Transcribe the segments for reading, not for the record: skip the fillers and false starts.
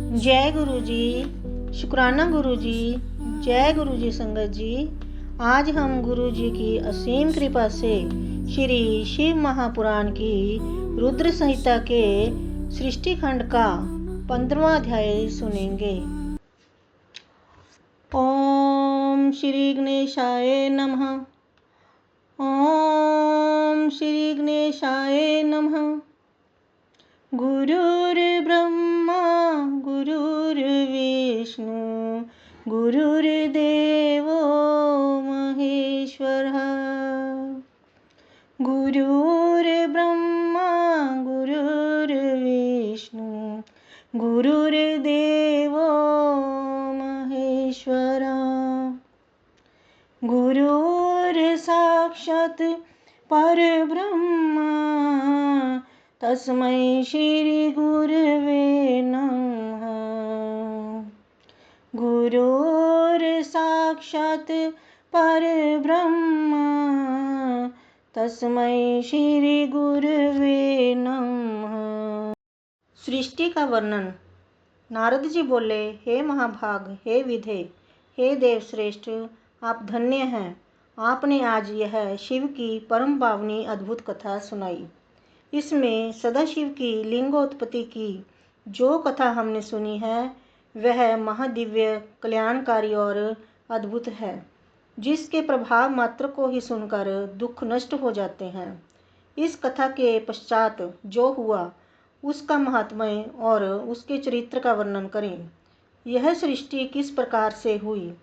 जय गुरु जी। शुक्राना गुरु जी। जय गुरु जी। संगत जी, आज हम गुरु जी की असीम कृपा से श्री शिव महापुराण की रुद्र संहिता के सृष्टि खंड का 15वां अध्याय सुनेंगे। ओम श्री गणेशाय नमः। ओम श्री गणेशाय नमः। गुरुर्ब्रह्मा गुरुर्विष्णु गुरुर्देवो महेश्वरः। गुरुर्ब्रह्मा गुरुर्विष्णु गुरुर्देवो महेश्वरः। गुरुर्साक्षात् परब्रह्म तस्मै श्री गुरवे नमः। गुरुर्साक्षात् परब्रह्म तस्मै श्री गुरवे नमः। सृष्टि का वर्णन। नारद जी बोले, हे महाभाग, हे विधे, हे देवश्रेष्ठ, आप धन्य हैं। आपने आज यह शिव की परम पावनी अद्भुत कथा सुनाई। इसमें सदाशिव की लिंगोत्पत्ति की जो कथा हमने सुनी है वह महादिव्य, कल्याणकारी और अद्भुत है, जिसके प्रभाव मात्र को ही सुनकर दुख नष्ट हो जाते हैं। इस कथा के पश्चात जो हुआ उसका महात्म्य और उसके चरित्र का वर्णन करें। यह सृष्टि किस प्रकार से हुई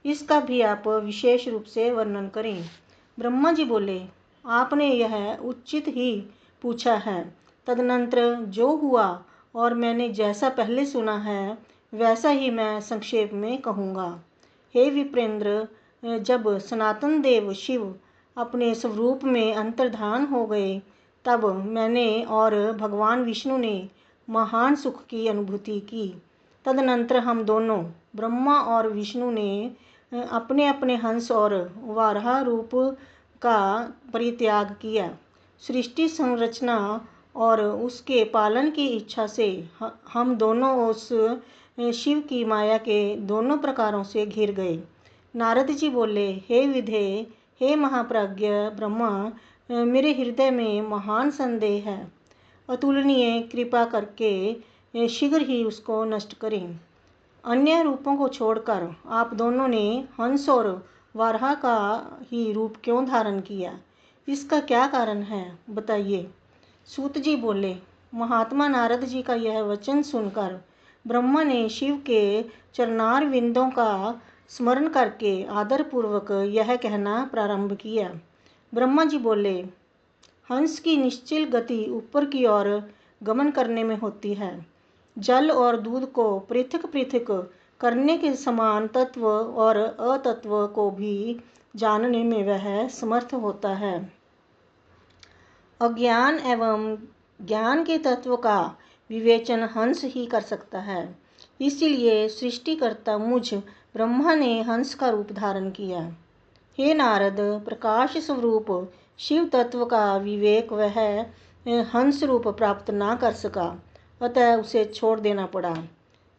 इसका भी आप विशेष रूप से वर्णन करें। ब्रह्मा जी बोले, आपने यह उचित ही पूछा है। तदनंतर जो हुआ और मैंने जैसा पहले सुना है वैसा ही मैं संक्षेप में कहूँगा। हे विप्रेंद्र, जब सनातन देव शिव अपने स्वरूप में अंतर्धान हो गए तब मैंने और भगवान विष्णु ने महान सुख की अनुभूति की। तदनंतर हम दोनों ब्रह्मा और विष्णु ने अपने अपने हंस और वाराह रूप का परित्याग किया। सृष्टि संरचना और उसके पालन की इच्छा से हम दोनों उस शिव की माया के दोनों प्रकारों से घिर गए। नारद जी बोले, हे विधे, हे महाप्राज्ञ ब्रह्मा, मेरे हृदय में महान संदेह है। अतुलनीय कृपा करके शीघ्र ही उसको नष्ट करें। अन्य रूपों को छोड़कर आप दोनों ने हंस और वाराह का ही रूप क्यों धारण किया? इसका क्या कारण है, बताइए। सूत जी बोले, महात्मा नारद जी का यह वचन सुनकर ब्रह्मा ने शिव के चरणार विंदों का स्मरण करके आदरपूर्वक यह कहना प्रारंभ किया। ब्रह्मा जी बोले, हंस की निश्चल गति ऊपर की ओर गमन करने में होती है। जल और दूध को पृथक पृथक करने के समान तत्व और अतत्व को भी जानने में वह समर्थ होता है। अज्ञान एवं ज्ञान के तत्व का विवेचन हंस ही कर सकता है। इसीलिए सृष्टिकर्ता मुझ ब्रह्मा ने हंस का रूप धारण किया। हे नारद, प्रकाश स्वरूप शिव तत्व का विवेक वह हंस रूप प्राप्त ना कर सका, अतः उसे छोड़ देना पड़ा।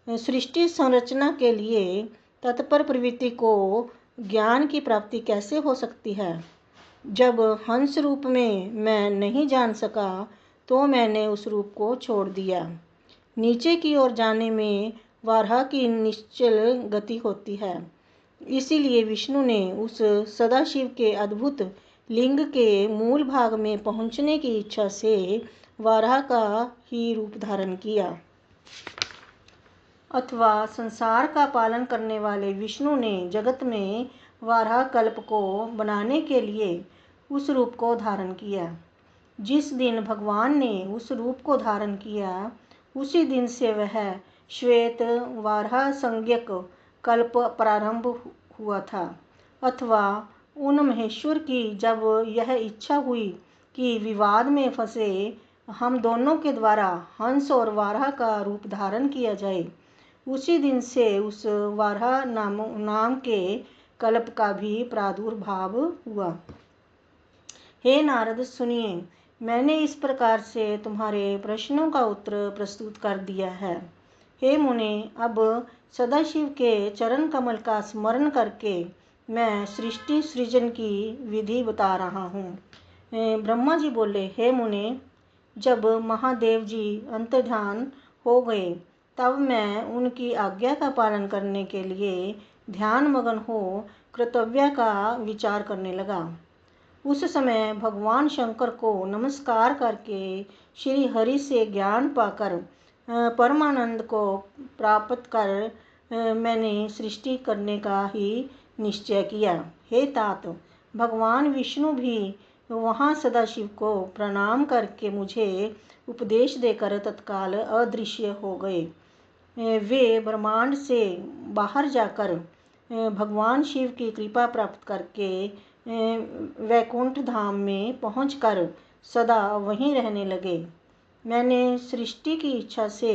सृष्टि संरचना के लिए तत्पर प्रवृत्ति को ज्ञान की प्राप्ति कैसे हो सकती है? जब हंस रूप में मैं नहीं जान सका तो मैंने उस रूप को छोड़ दिया। नीचे की ओर जाने में वाराह की निश्चल गति होती है। इसीलिए विष्णु ने उस सदाशिव के अद्भुत लिंग के मूल भाग में पहुंचने की इच्छा से वाराह का ही रूप धारण किया। अथवा संसार का पालन करने वाले विष्णु ने जगत में वाराह कल्प को बनाने के लिए उस रूप को धारण किया। जिस दिन भगवान ने उस रूप को धारण किया उसी दिन से वह श्वेत वाराह संज्ञक कल्प प्रारंभ हुआ था। अथवा उन महेश्वर की जब यह इच्छा हुई कि विवाद में फंसे हम दोनों के द्वारा हंस और वाराह का रूप धारण किया जाए, उसी दिन से उस वाराह नाम के कल्प का भी प्रादुर्भाव हुआ। हे नारद, सुनिए, मैंने इस प्रकार से तुम्हारे प्रश्नों का उत्तर प्रस्तुत कर दिया है। हे मुने, अब सदाशिव के चरण कमल का स्मरण करके मैं सृष्टि सृजन की विधि बता रहा हूँ। ब्रह्मा जी बोले, हे मुने, जब महादेव जी अंतर्ध्यान हो गए तब मैं उनकी आज्ञा का पालन करने के लिए ध्यान मगन हो कर्तव्य का विचार करने लगा। उस समय भगवान शंकर को नमस्कार करके श्री हरि से ज्ञान पाकर परमानंद को प्राप्त कर मैंने सृष्टि करने का ही निश्चय किया। हे तात, भगवान विष्णु भी वहाँ सदाशिव को प्रणाम करके मुझे उपदेश देकर तत्काल अदृश्य हो गए। वे ब्रह्मांड से बाहर जाकर भगवान शिव की कृपा प्राप्त करके वैकुंठ धाम में पहुंचकर सदा वहीं रहने लगे। मैंने सृष्टि की इच्छा से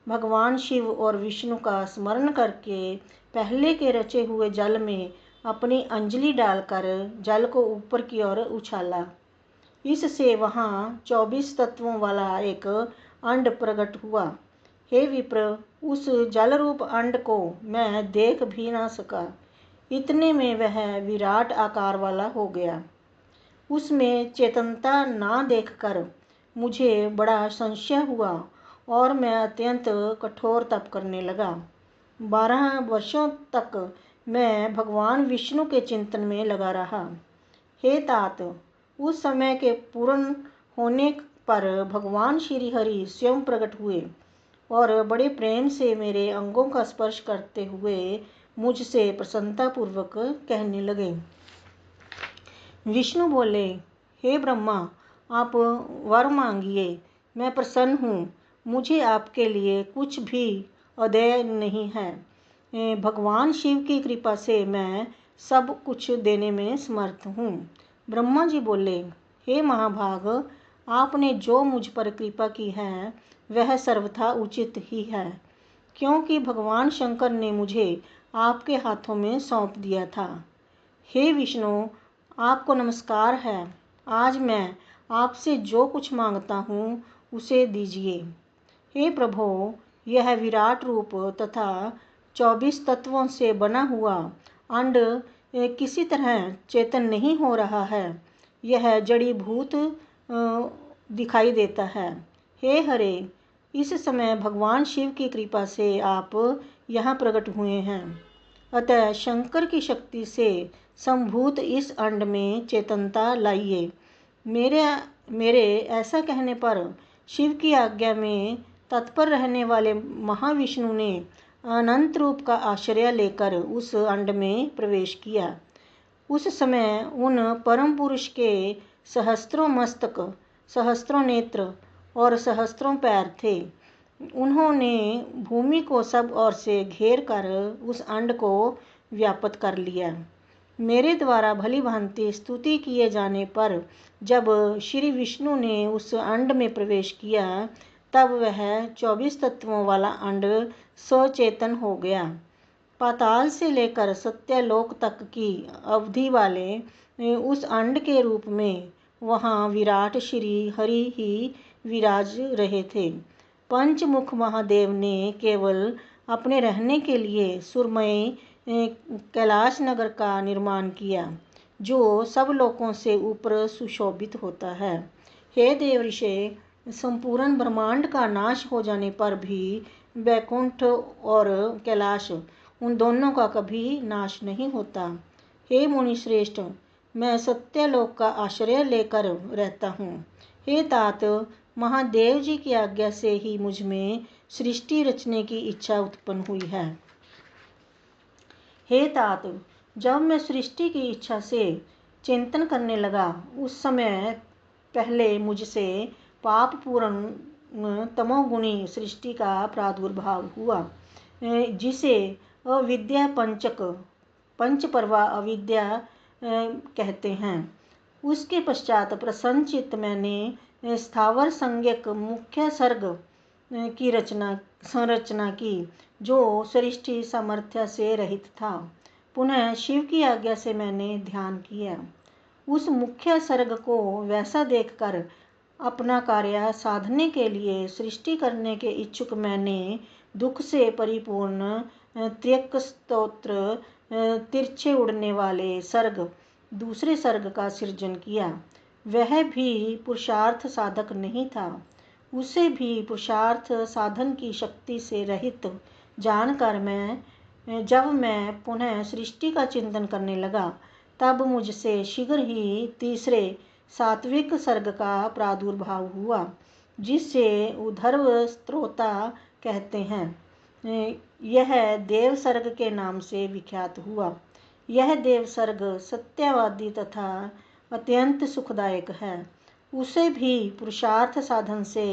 भगवान शिव और विष्णु का स्मरण करके पहले के रचे हुए जल में अपनी अंजलि डालकर जल को ऊपर की ओर उछाला। इससे वहाँ 24 तत्वों वाला एक अंड प्रकट हुआ। हे विप्र, उस जल रूप अंड को मैं देख भी ना सका, इतने में वह विराट आकार वाला हो गया। उसमें चेतनता ना देखकर मुझे बड़ा संशय हुआ और मैं अत्यंत कठोर तप करने लगा। 12 वर्षों तक मैं भगवान विष्णु के चिंतन में लगा रहा। हे तात, उस समय के पूर्ण होने पर भगवान श्री हरि स्वयं प्रकट हुए और बड़े प्रेम से मेरे अंगों का स्पर्श करते हुए मुझसे प्रसन्नतापूर्वक कहने लगे। विष्णु बोले, हे ब्रह्मा, आप वर मांगिए, मैं प्रसन्न हूँ। मुझे आपके लिए कुछ भी अदेय नहीं है। भगवान शिव की कृपा से मैं सब कुछ देने में समर्थ हूँ। ब्रह्मा जी बोले, हे महाभाग, आपने जो मुझ पर कृपा की है वह सर्वथा उचित ही है, क्योंकि भगवान शंकर ने मुझे आपके हाथों में सौंप दिया था। हे विष्णु, आपको नमस्कार है। आज मैं आपसे जो कुछ मांगता हूँ उसे दीजिए। हे प्रभो, यह विराट रूप तथा 24 तत्वों से बना हुआ अंड किसी तरह चेतन नहीं हो रहा है, यह जड़ी भूत दिखाई देता है। हे हरे, इस समय भगवान शिव की कृपा से आप यहाँ प्रकट हुए हैं, अतः शंकर की शक्ति से संभूत इस अंड में चेतनता लाइए। मेरे ऐसा कहने पर शिव की आज्ञा में तत्पर रहने वाले महाविष्णु ने अनंत रूप का आश्रय लेकर उस अंड में प्रवेश किया। उस समय उन परम पुरुष के सहस्त्रों मस्तक, सहस्त्रों नेत्र और सहस्त्रों पैर थे। उन्होंने भूमि को सब ओर से घेर कर उस अंड को व्याप्त कर लिया। मेरे द्वारा भली भांति स्तुति किए जाने पर जब श्री विष्णु ने उस अंड में प्रवेश किया तब वह 24 तत्वों वाला अंड सचेतन हो गया। पाताल से लेकर सत्यलोक तक की अवधि वाले उस अंड के रूप में वहाँ विराट श्री हरि ही विराज रहे थे। पंचमुख महादेव ने केवल अपने रहने के लिए सुरमय कैलाश नगर का निर्माण किया, जो सब लोकों से ऊपर सुशोभित होता है। हे देवऋषि, संपूर्ण ब्रह्मांड का नाश हो जाने पर भी वैकुंठ और कैलाश, उन दोनों का कभी नाश नहीं होता। हे मुनि श्रेष्ठ, मैं सत्यलोक का आश्रय लेकर रहता हूँ। हे तात, महादेव जी की आज्ञा से ही मुझ में सृष्टि रचने की इच्छा उत्पन्न हुई है। हे तात, जब मैं सृष्टि की इच्छा से चिंतन करने लगा उस समय पहले मुझसे पापपूर्ण तमोगुणी सृष्टि का प्रादुर्भाव हुआ, जिसे अविद्या पंचपर्वा अविद्या कहते हैं। उसके पश्चात प्रसन्नचित्त मैंने स्थावर संज्ञक मुख्य सर्ग की संरचना की, जो सृष्टि सामर्थ्य से रहित था। पुनः शिव की आज्ञा से मैंने ध्यान किया। उस मुख्य सर्ग को वैसा देखकर अपना कार्य साधने के लिए सृष्टि करने के इच्छुक मैंने दुख से परिपूर्ण त्र्यक स्तोत्र तिरछे उड़ने वाले सर्ग दूसरे सर्ग का सृजन किया। वह भी पुरुषार्थ साधक नहीं था। उसे भी पुरुषार्थ साधन की शक्ति से रहित जानकर जब मैं पुनः सृष्टि का चिंतन करने लगा, तब मुझसे शीघ्र ही तीसरे सात्विक सर्ग का प्रादुर्भाव हुआ, जिसे उद्धव स्त्रोता कहते हैं। यह देव सर्ग के नाम से विख्यात हुआ। यह देव सर्ग सत्यवादी तथा अत्यंत सुखदायक है। उसे भी पुरुषार्थ साधन से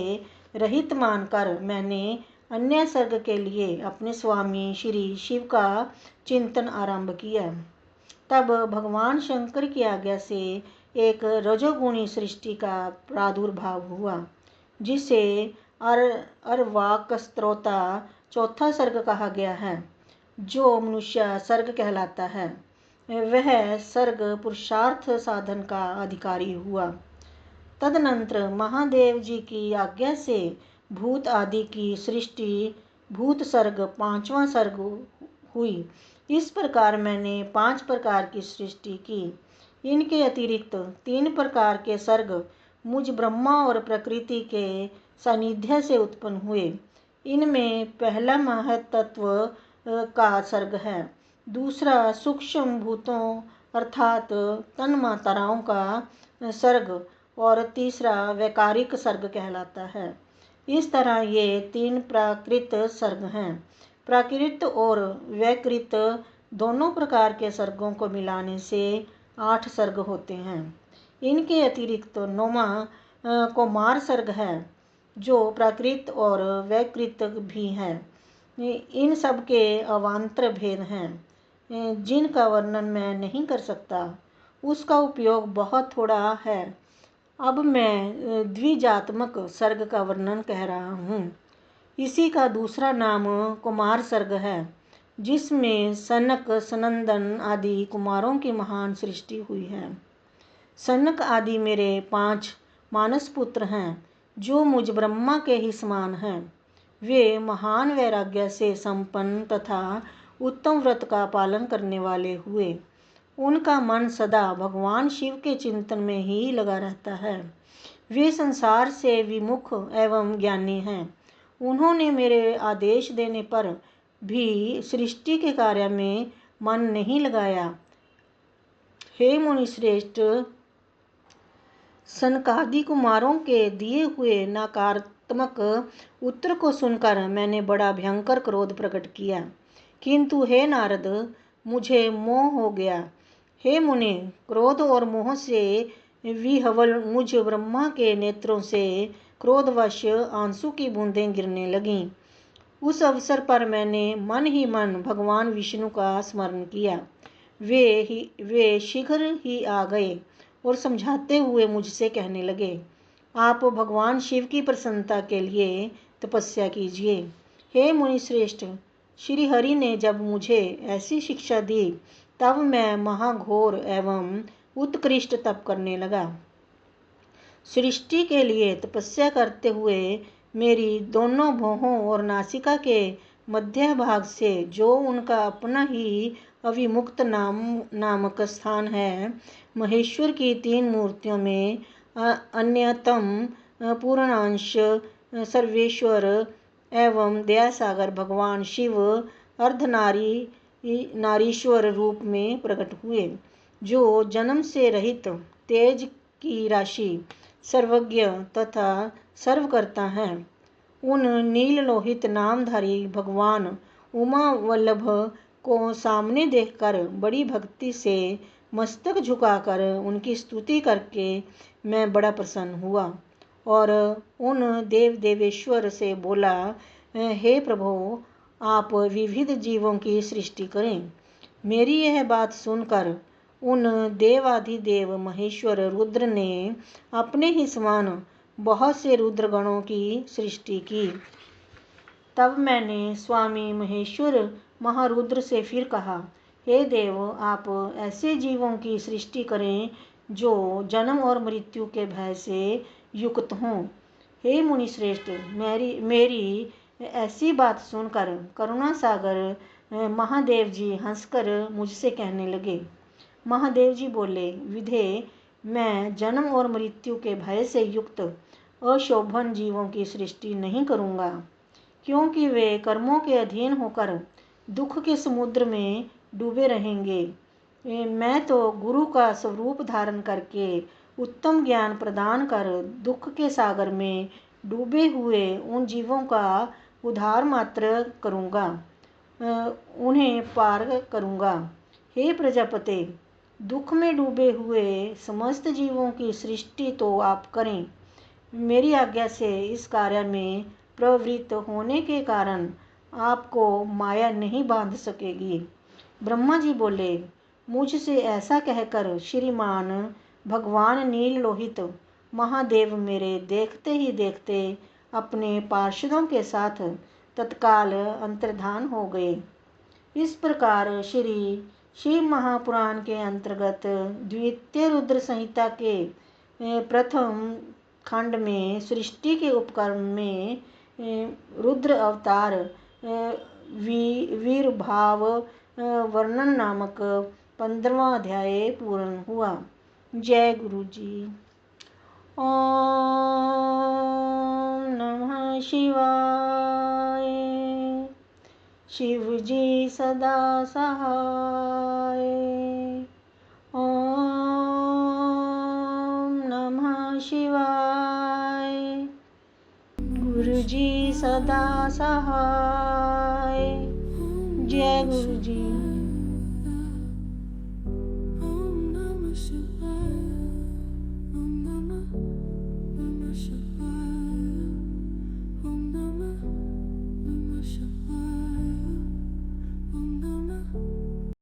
रहित मानकर मैंने अन्य सर्ग के लिए अपने स्वामी श्री शिव का चिंतन आरंभ किया। तब भगवान शंकर की आज्ञा से एक रजोगुणी सृष्टि का प्रादुर्भाव हुआ, जिसे अर्वाक स्त्रोता चौथा सर्ग कहा गया है, जो मनुष्य सर्ग कहलाता है। वह सर्ग पुरुषार्थ साधन का अधिकारी हुआ। तदनंतर महादेव जी की आज्ञा से भूत आदि की सृष्टि भूत सर्ग पांचवा सर्ग हुई। इस प्रकार मैंने 5 प्रकार की सृष्टि की। इनके अतिरिक्त 3 प्रकार के सर्ग मुझ ब्रह्मा और प्रकृति के सानिध्य से उत्पन्न हुए। इनमें पहला महतत्व का सर्ग है, दूसरा सूक्ष्म भूतों अर्थात तन्मात्राओं का सर्ग और तीसरा वैकारिक सर्ग कहलाता है। इस तरह ये 3 प्राकृत सर्ग हैं। प्राकृत और वैकृत दोनों प्रकार के सर्गों को मिलाने से 8 सर्ग होते हैं। इनके अतिरिक्त 9वां कुमार सर्ग है, जो प्राकृत और वैकृत भी है। इन सब के अवान्तर भेद हैं, जिनका वर्णन मैं नहीं कर सकता। उसका उपयोग बहुत थोड़ा है। अब मैं द्विजात्मक सर्ग का वर्णन कह रहा हूँ। इसी का दूसरा नाम कुमार सर्ग है, जिसमें सनक सनंदन आदि कुमारों की महान सृष्टि हुई है। सनक आदि मेरे 5 मानस पुत्र हैं, जो मुझ ब्रह्मा के ही समान हैं। वे महान वैराग्य से संपन्न तथा उत्तम व्रत का पालन करने वाले हुए। उनका मन सदा भगवान शिव के चिंतन में ही लगा रहता है। वे संसार से विमुख एवं ज्ञानी हैं। उन्होंने मेरे आदेश देने पर भी सृष्टि के कार्य में मन नहीं लगाया। हे मुनिश्रेष्ठ, सनकादि कुमारों के दिए हुए नकारात्मक उत्तर को सुनकर मैंने बड़ा भयंकर क्रोध प्रकट किया। किंतु हे नारद, मुझे मोह हो गया। हे मुनि, क्रोध और मोह से विह्वल मुझ ब्रह्मा के नेत्रों से क्रोधवश आंसू की बूंदें गिरने लगीं। उस अवसर पर मैंने मन ही मन भगवान विष्णु का स्मरण किया। वे शीघ्र ही आ गए और समझाते हुए मुझसे कहने लगे, आप भगवान शिव की प्रसन्नता के लिए तपस्या कीजिए। हे मुनिश्रेष्ठ, श्री हरि ने जब मुझे ऐसी शिक्षा दी, तब मैं महाघोर एवं उत्कृष्ट तप करने लगा। सृष्टि के लिए तपस्या करते हुए मेरी दोनों भौहों और नासिका के मध्य भाग से, जो उनका अपना ही अविमुक्त नामक स्थान है, महेश्वर की 3 मूर्तियों में अन्यतम पूर्णांश सर्वेश्वर एवं दयासागर भगवान शिव अर्धनारीश्वर रूप में प्रकट हुए, जो जन्म से रहित तेज की राशि, सर्वज्ञ तथा सर्वकर्ता हैं। उन नील लोहित नामधारी भगवान उमा वल्लभ को सामने देखकर बड़ी भक्ति से मस्तक झुकाकर उनकी स्तुति करके मैं बड़ा प्रसन्न हुआ और उन देव देवेश्वर से बोला, हे प्रभु, आप विविध जीवों की सृष्टि करें। मेरी यह बात सुनकर उन देवाधिदेव महेश्वर रुद्र ने अपने ही समान बहुत से रुद्रगणों की सृष्टि की। तब मैंने स्वामी महेश्वर महारुद्र से फिर कहा, हे देव, आप ऐसे जीवों की सृष्टि करें जो जन्म और मृत्यु के भय से युक्त हूँ। हे मुनि श्रेष्ठ, मेरी ऐसी बात सुनकर करुणा सागर महादेव जी हंसकर मुझसे कहने लगे। महादेव जी बोले, विधे, मैं जन्म और मृत्यु के भय से युक्त अशोभन जीवों की सृष्टि नहीं करूँगा, क्योंकि वे कर्मों के अधीन होकर दुख के समुद्र में डूबे रहेंगे। मैं तो गुरु का स्वरूप धारण करके उत्तम ज्ञान प्रदान कर दुख के सागर में डूबे हुए उन जीवों का उद्धार मात्र करूँगा, उन्हें पार करूँगा। हे प्रजापते, दुख में डूबे हुए समस्त जीवों की सृष्टि तो आप करें। मेरी आज्ञा से इस कार्य में प्रवृत्त होने के कारण आपको माया नहीं बांध सकेगी। ब्रह्मा जी बोले, मुझसे ऐसा कहकर श्रीमान भगवान नील लोहित महादेव मेरे देखते ही देखते अपने पार्षदों के साथ तत्काल अंतर्धान हो गए। इस प्रकार श्री शिव महापुराण के अंतर्गत द्वितीय रुद्र संहिता के प्रथम खंड में सृष्टि के उपक्रम में रुद्र अवतार वीर भाव वर्णन नामक 15वां अध्याय पूर्ण हुआ। जय गुरु जी। ओम नमः शिवाय। शिव जी सदा सहाय। ओम नमः शिवाय। गुरु जी सदा सहाय। जय गुरु जी। Om Namah Shivaya.